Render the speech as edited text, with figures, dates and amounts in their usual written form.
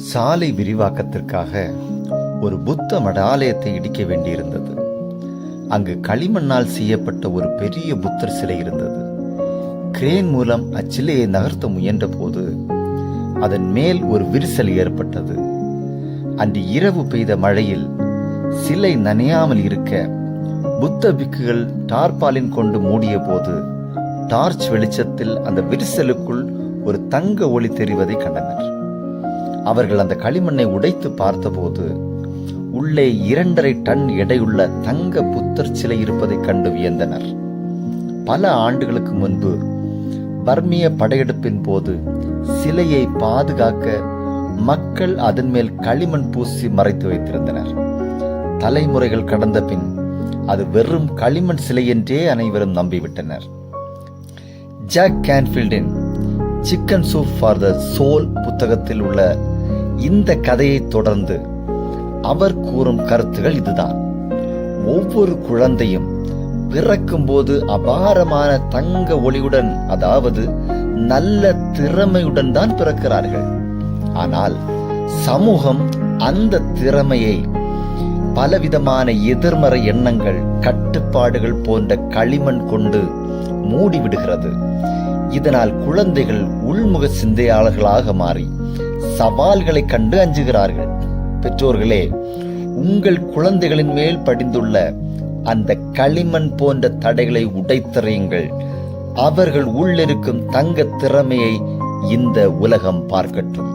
சாலை விரிவாக்கத்திற்காக ஒரு புத்த மடாலயத்தை இடிக்க வேண்டியிருந்தது. அங்கு களிமண்ணால் செய்யப்பட்ட ஒரு பெரிய புத்தர் சிலை இருந்தது. கிரேன் மூலம் அச்சிலையை நகர்த்த முயன்ற போது அதன் மேல் ஒரு விரிசல் ஏற்பட்டது. அன்று இரவு பெய்த மழையில் சிலை நனையாமல் இருக்க புத்த பிக்குகள் டார்பாலின் கொண்டு மூடிய போது டார்ச் வெளிச்சத்தில் அந்த விரிசலுக்குள் ஒரு தங்க ஒளி தெரிவதை கண்டனர். அவர்கள் அந்த களிமண்ணை உடைத்து பார்த்தபோது உள்ளே 2.5 டன் எடையுள்ள தங்க புத்தர் சிலை இருப்பதைக் கண்டு வியந்தனர். பல ஆண்டுகளுக்கு முன்பு பர்மிய படையெடுப்பின் போது சிலையை பாதுகாக்க மக்கள் அதன் மேல் களிமண் பூசி மறைத்து வைத்திருந்தனர். தலைமுறைகள் கடந்த பின் அது வெறும் களிமண் சிலை என்றே அனைவரும் நம்பிவிட்டனர். ஜாக் கேன்ஃபீல்டின் chicken soup for the soul புத்தகத்தில் உள்ள இந்த கதையை தொடர்ந்து அவர் கூறும் கருத்துகள் இதுதான். ஒவ்வொரு குழந்தையும் பிறக்கும் போது அபாரமான தங்க ஒளியுடன், அதாவது நல்ல திறமையுடன் தான் பிறக்கிறார்கள். ஆனால் சமூகம் அந்த திறமையை பலவிதமான எதிர்மறை எண்ணங்கள், கட்டுப்பாடுகள் போன்ற களிமண் கொண்டு மூடிவிடுகிறது. இதனால் குழந்தைகள் உள்முக சிந்தையாளர்களாக மாறி சவால்களை கண்டு அஞ்சுகிறார்கள். பெற்றோர்களே, உங்கள் குழந்தைகளின் மேல் படிந்துள்ள அந்த களிமண் போன்ற தடைகளை உடைத்தறியுங்கள். அவர்கள் உள்ளிருக்கும் தங்க திறமையை இந்த உலகம் பார்க்கட்டும்.